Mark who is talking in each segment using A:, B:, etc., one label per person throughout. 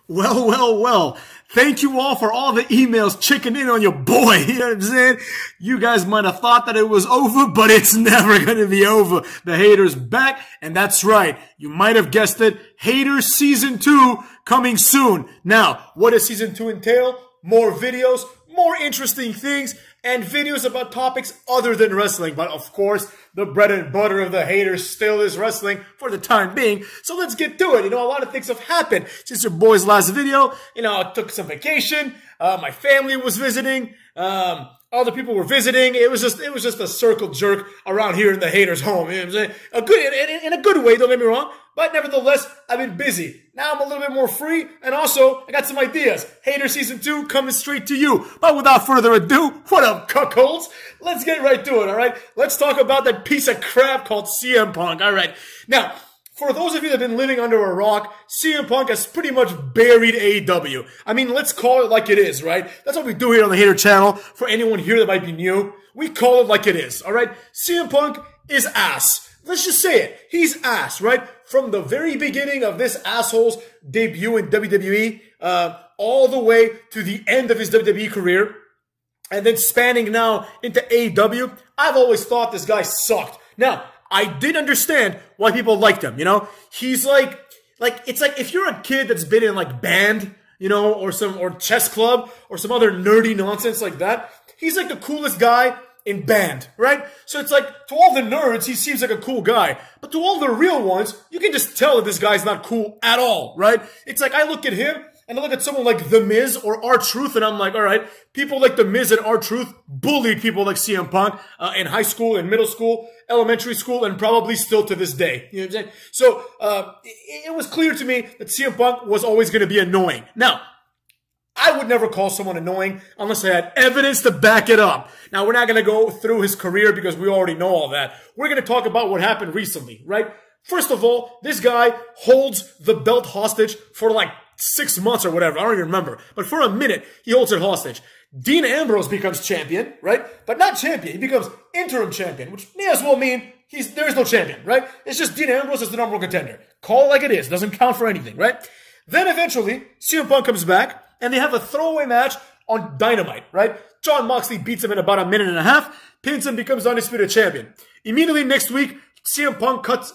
A: Well, well, well. Thank you all for all the emails checking in on your boy. You know what I'm saying? You guys might have thought that it was over, but it's never going to be over. The Haters back, and that's right. You might have guessed it. Haters Season 2 coming soon. Now, what does Season 2 entail? More videos, more interesting things, and videos about topics other than wrestling. But of course, the bread and butter of the Haters still is wrestling for the time being. So let's get to it. You know, a lot of things have happened since your boy's last video. You know, I took some vacation. My family was visiting. Other people were visiting. It was just a circle jerk around here in the Haters' home. You know what I'm saying? In a good way, don't get me wrong. But nevertheless, I've been busy. Now I'm a little bit more free, and also, I got some ideas. Hater Season 2 coming straight to you. But without further ado, what up, cuckolds? Let's get right to it, alright? Let's talk about that piece of crap called CM Punk, alright? Now, for those of you that have been living under a rock, CM Punk has pretty much buried AEW. I mean, let's call it like it is, right? That's what we do here on the Hater channel. For anyone here that might be new, we call it like it is, alright? CM Punk is ass. Let's just say it. He's ass, right? From the very beginning of this asshole's debut in WWE, all the way to the end of his WWE career, and then spanning now into AEW, I've always thought this guy sucked. Now, I did understand why people liked him, you know? He's it's like if you're a kid that's been in like band, you know, or chess club, or some other nerdy nonsense like that, he's like the coolest guy in band, right? So it's like, to all the nerds, he seems like a cool guy. But to all the real ones, you can just tell that this guy's not cool at all, right? It's like, I look at him, and I look at someone like The Miz or R-Truth, and I'm like, alright, people like The Miz and R-Truth bullied people like CM Punk in high school, in middle school, elementary school, and probably still to this day. You know what I'm saying? So, it was clear to me that CM Punk was always going to be annoying. Now, I would never call someone annoying unless I had evidence to back it up. Now, we're not going to go through his career because we already know all that. We're going to talk about what happened recently, right? First of all, this guy holds the belt hostage for like 6 months or whatever. I don't even remember. But for a minute, he holds it hostage. Dean Ambrose becomes champion, right? But not champion. He becomes interim champion, which may as well mean there is no champion, right? It's just Dean Ambrose is the number one contender. Call it like it is. Doesn't count for anything, right? Then eventually, CM Punk comes back, and they have a throwaway match on Dynamite, right? Jon Moxley beats him in about a minute and a half, pins him, becomes undisputed champion. Immediately next week, CM Punk cuts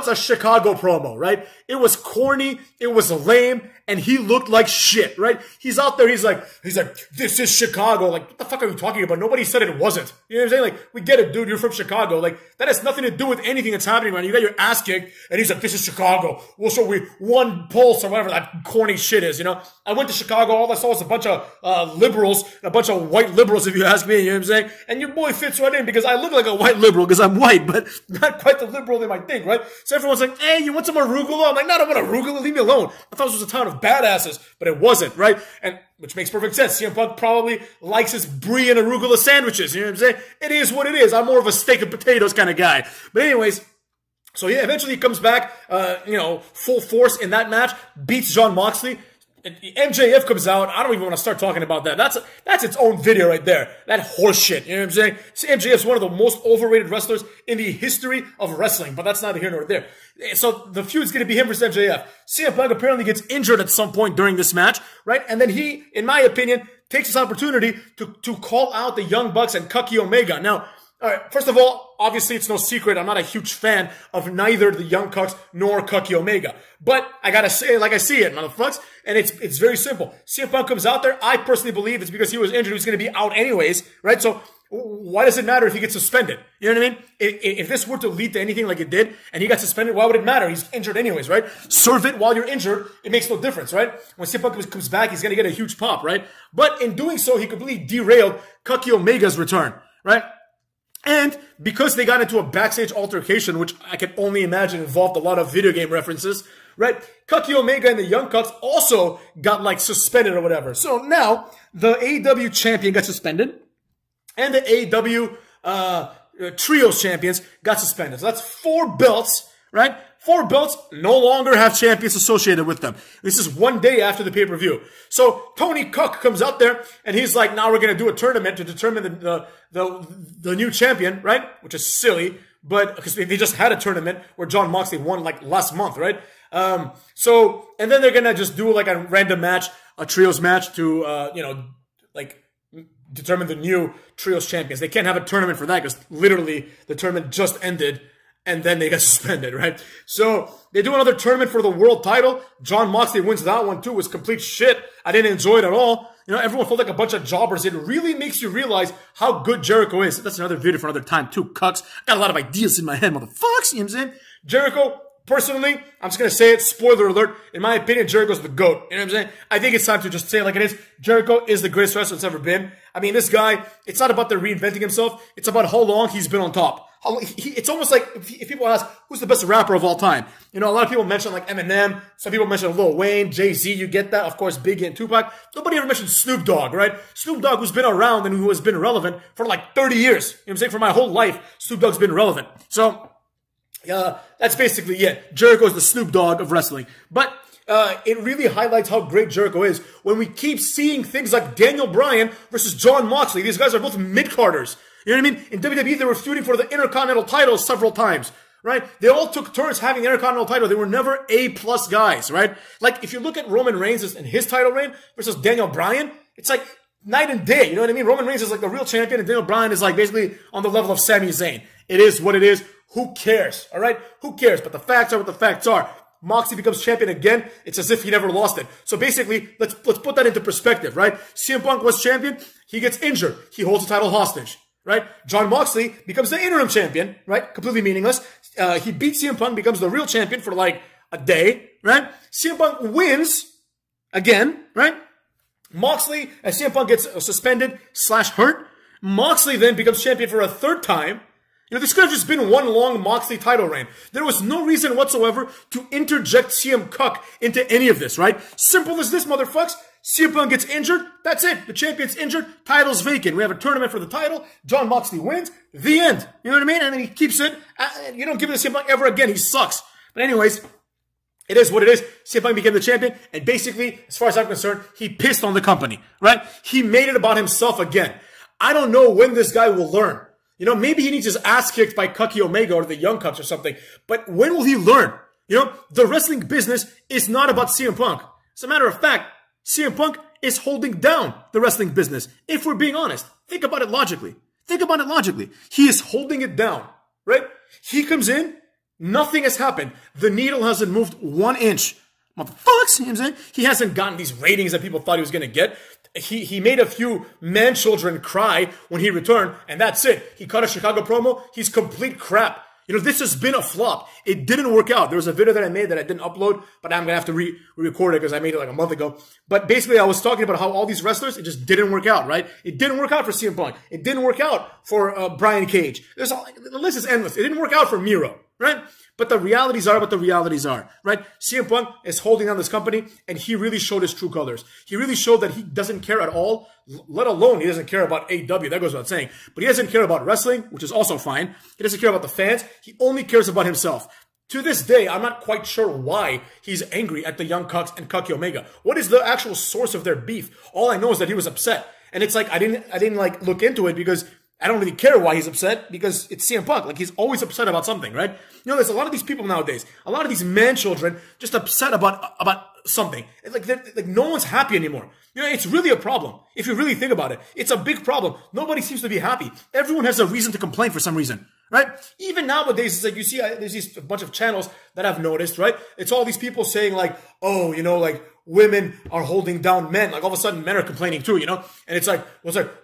A: a Chicago promo, right? It was corny, it was lame, and he looked like shit, right? He's out there, he's like, this is Chicago. Like, what the fuck are you talking about? Nobody said it wasn't. You know what I'm saying? Like, we get it, dude, you're from Chicago. Like, that has nothing to do with anything that's happening right now. You got your ass kicked, and he's like, this is Chicago. We'll show we one pulse or whatever that corny shit is, you know? I went to Chicago, all I saw was a bunch of liberals, a bunch of white liberals, if you ask me, you know what I'm saying? And your boy fits right in because I look like a white liberal because I'm white, but not quite the liberal they might think, right? So everyone's like, hey, you want some arugula? I'm like, no, I don't want arugula. Leave me alone. I thought this was a town of badasses, but it wasn't, right? And which makes perfect sense. CM Punk probably likes his brie and arugula sandwiches. You know what I'm saying? It is what it is. I'm more of a steak and potatoes kind of guy. But anyways, so yeah, eventually he comes back, you know, full force in that match, beats Jon Moxley. MJF comes out. I don't even want to start talking about that. That's its own video right there. That horse shit. You know what I'm saying? MJF's one of the most overrated wrestlers in the history of wrestling, but that's neither here nor there. So the feud's going to be him versus MJF. CM Punk apparently gets injured at some point during this match, right? And then he, in my opinion, takes this opportunity to call out the Young Bucks and Kenny Omega. Now, all right, first of all, obviously it's no secret I'm not a huge fan of neither the Young Bucks nor Kenny Omega. But I gotta say it like I see it, motherfuckers. And it's very simple. CM Punk comes out there. I personally believe it's because he was injured. He's gonna be out anyways, right? So why does it matter if he gets suspended? You know what I mean? If this were to lead to anything like it did, and he got suspended, why would it matter? He's injured anyways, right? Serve it while you're injured. It makes no difference, right? When CM Punk comes back, he's gonna get a huge pop, right? But in doing so, he completely derailed Kenny Omega's return, right? And because they got into a backstage altercation, which I can only imagine involved a lot of video game references, right? Kenny Omega and the Young Bucks also got like suspended or whatever. So now the AEW champion got suspended and the AEW Trios champions got suspended. So that's 4 belts, right? 4 belts no longer have champions associated with them. This is one day after the pay-per-view. So Tony Cook comes out there and he's like, now we're going to do a tournament to determine the new champion, right? Which is silly, but because they just had a tournament where Jon Moxley won like last month, right? And then they're gonna just do like a random match, a trios match to, like determine the new trios champions. They can't have a tournament for that because literally the tournament just ended and then they got suspended, right? So they do another tournament for the world title. Jon Moxley wins that one too. It was complete shit. I didn't enjoy it at all. Everyone felt like a bunch of jobbers. It really makes you realize how good Jericho is. That's another video for another time too, cucks. Got a lot of ideas in my head, motherfuckers. You know what I'm saying? Jericho, personally, I'm just going to say it, spoiler alert. In my opinion, Jericho's the GOAT. You know what I'm saying? I think it's time to just say it like it is. Jericho is the greatest wrestler that's ever been. I mean, this guy, it's not about the reinventing himself. It's about how long he's been on top. It's almost like if people ask, who's the best rapper of all time? A lot of people mention like Eminem. Some people mention Lil Wayne, Jay-Z. You get that. Of course, Biggie and Tupac. Nobody ever mentioned Snoop Dogg, right? Snoop Dogg, who's been around and who has been relevant for like 30 years. You know what I'm saying? For my whole life, Snoop Dogg's been relevant. So, that's basically it. Jericho's the Snoop Dogg of wrestling. But it really highlights how great Jericho is when we keep seeing things like Daniel Bryan versus Jon Moxley. These guys are both mid-carders. You know what I mean? In WWE, they were feuding for the Intercontinental title several times, right? They all took turns having the Intercontinental title. They were never A-plus guys, right? Like, if you look at Roman Reigns and his title reign versus Daniel Bryan, it's like night and day. You know what I mean? Roman Reigns is like the real champion, and Daniel Bryan is like basically on the level of Sami Zayn. It is what it is. Who cares? All right? Who cares? But the facts are what the facts are. Moxley becomes champion again. It's as if he never lost it. So basically, let's put that into perspective, right? CM Punk was champion. He gets injured. He holds the title hostage, right? Jon Moxley becomes the interim champion, right? Completely meaningless. He beats CM Punk, becomes the real champion for like a day, right? CM Punk wins again, right? Moxley and CM Punk gets suspended / hurt. Moxley then becomes champion for a third time. This could have just been one long Moxley title reign. There was no reason whatsoever to interject CM Cuck into any of this, right? Simple as this, motherfuckers. CM Punk gets injured. That's it. The champion's injured. Title's vacant. We have a tournament for the title. Jon Moxley wins. The end. You know what I mean? And then he keeps it. You don't give it to CM Punk ever again. He sucks. But anyways, it is what it is. CM Punk became the champion. And basically, as far as I'm concerned, he pissed on the company, right? He made it about himself again. I don't know when this guy will learn. Maybe he needs his ass kicked by Cucky Omega or the Young Cucks or something. But when will he learn? The wrestling business is not about CM Punk. As a matter of fact, CM Punk is holding down the wrestling business. If we're being honest, think about it logically. Think about it logically. He is holding it down, right? He comes in, nothing has happened. The needle hasn't moved 1 inch. Motherfucks, you know what I'm saying? He hasn't gotten these ratings that people thought he was going to get. He made a few man-children cry when he returned, and that's it. He cut a Chicago promo. He's complete crap. This has been a flop. It didn't work out. There was a video that I made that I didn't upload, but I'm going to have to re-record it because I made it like a month ago. But basically, I was talking about how all these wrestlers, it just didn't work out, right? It didn't work out for CM Punk. It didn't work out for Brian Cage. The list is endless. It didn't work out for Miro, right? But the realities are what the realities are, right? CM Punk is holding down this company, and he really showed his true colors. He really showed that he doesn't care at all, let alone he doesn't care about AEW. That goes without saying. But he doesn't care about wrestling, which is also fine. He doesn't care about the fans. He only cares about himself. To this day, I'm not quite sure why he's angry at the Young Cucks and Cucky Omega. What is the actual source of their beef? All I know is that he was upset. And it's like, I didn't like look into it because I don't really care why he's upset because it's CM Punk. Like, he's always upset about something, right? There's a lot of these people nowadays, a lot of these man-children just upset about something. Like no one's happy anymore. It's really a problem. If you really think about it, it's a big problem. Nobody seems to be happy. Everyone has a reason to complain for some reason, right? Even nowadays, it's like you see, there's a bunch of channels that I've noticed, right? It's all these people saying like, oh, like, women are holding down men. Like all of a sudden men are complaining too, And it's like,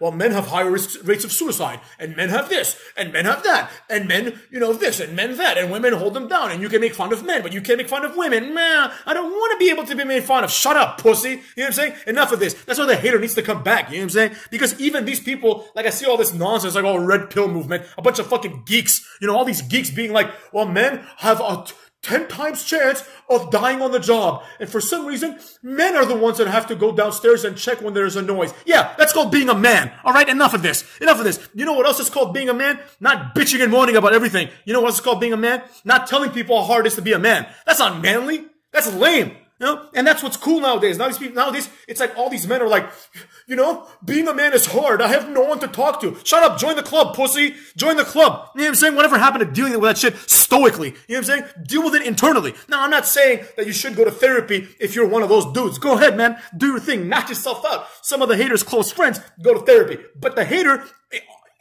A: well, men have higher rates of suicide, and men have this, and men have that, and men, this, and men that, and women hold them down, and you can make fun of men, but you can't make fun of women. Man, I don't want to be able to be made fun of. Shut up, pussy. You know what I'm saying? Enough of this. That's why the hater needs to come back. You know what I'm saying? Because even these people, like I see all this nonsense, like all red pill movement, a bunch of fucking geeks, all these geeks being like, well, men have a 10 times chance of dying on the job. And for some reason, men are the ones that have to go downstairs and check when there's a noise. Yeah, that's called being a man. All right, enough of this. Enough of this. You know what else is called being a man? Not bitching and moaning about everything. You know what else is called being a man? Not telling people how hard it is to be a man. That's not manly. That's lame. You know, and that's what's cool nowadays. Nowadays, it's like all these men are like, you know, being a man is hard. I have no one to talk to. Shut up. Join the club, pussy. Join the club. You know what I'm saying? Whatever happened to dealing with that shit stoically? You know what I'm saying? Deal with it internally. Now, I'm not saying that you should go to therapy if you're one of those dudes. Go ahead, man. Do your thing. Knock yourself out. Some of the haters' close friends go to therapy. But the hater,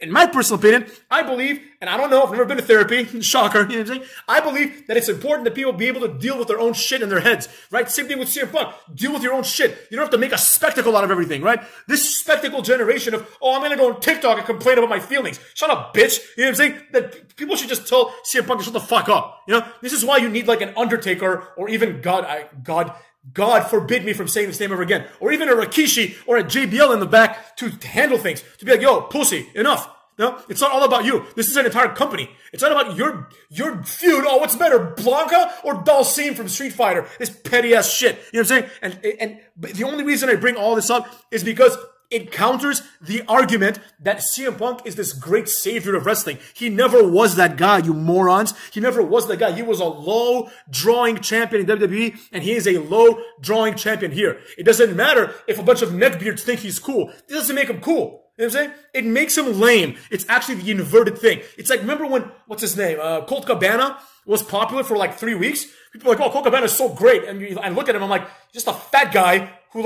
A: in my personal opinion, I believe, and I don't know, I've never been to therapy, shocker, you know what I'm saying? I believe that it's important that people be able to deal with their own shit in their heads, right? Same thing with CM Punk. Deal with your own shit. You don't have to make a spectacle out of everything, right? This spectacle generation of, oh, I'm going to go on TikTok and complain about my feelings. Shut up, bitch. You know what I'm saying? That people should just tell CM Punk to shut the fuck up. You know, this is why you need like an Undertaker or even God forbid me from saying this name ever again. Or even a Rikishi or a JBL in the back to handle things. To be like, yo, pussy, enough. No, it's not all about you. This is an entire company. It's not about your feud. Oh, what's better, Blanca or Dalsim from Street Fighter? This petty ass shit. You know what I'm saying? And the only reason I bring all this up is because it counters the argument that CM Punk is this great savior of wrestling. He never was that guy, you morons. He never was that guy. He was a low-drawing champion in WWE, and he is a low-drawing champion here. It doesn't matter if a bunch of neckbeards think he's cool. It doesn't make him cool. You know what I'm saying? It makes him lame. It's actually the inverted thing. It's like, remember when, what's his name? Colt Cabana was popular for like 3 weeks? People are like, oh, Colt Cabana is so great. And I look at him, I'm like, just a fat guy who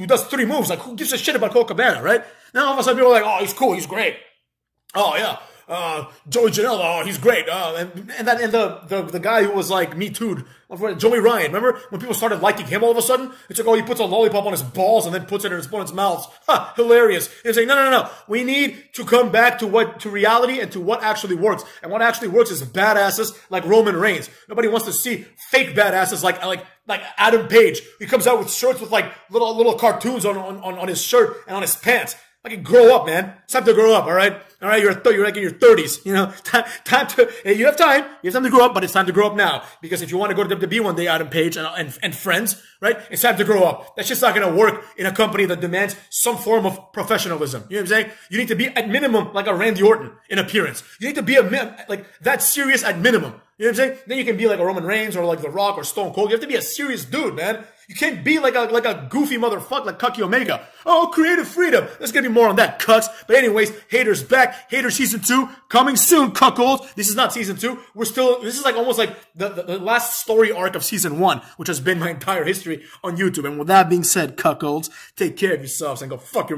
A: does 3 moves. Like, who gives a shit about Colt Cabana, right? Now all of a sudden people are like, oh, he's cool, he's great. Oh, yeah. Joey Janela, oh, he's great. And the guy who was like Me Too'd, Joey Ryan. Remember when people started liking him all of a sudden? It's like, oh, he puts a lollipop on his balls and then puts it in his opponent's mouths. Ha, hilarious. And saying, no. We need to come back to reality and to what actually works. And what actually works is badasses like Roman Reigns. Nobody wants to see fake badasses like Adam Page. He comes out with shirts with like little cartoons on his shirt and on his pants. Like, grow up, man. It's time to grow up, all right? All right, you're like in your 30s, you know? Time to, you have time. You have time to grow up, but it's time to grow up now. Because if you want to go to WWE one day, Adam Page and friends, right? It's time to grow up. That's just not going to work in a company that demands some form of professionalism. You know what I'm saying? You need to be at minimum like a Randy Orton in appearance. You need to be like that serious at minimum. You know what I'm saying? Then you can be like a Roman Reigns or like The Rock or Stone Cold. You have to be a serious dude, man. You can't be like a goofy motherfucker like Kucky Omega. Oh, creative freedom. There's gonna be more on that, cucks. But anyways, Haters back. Haters season 2 coming soon, cuckolds. This is not season 2. This is like almost like the last story arc of season 1, which has been my entire history on YouTube. And with that being said, cuckolds, take care of yourselves and go fuck your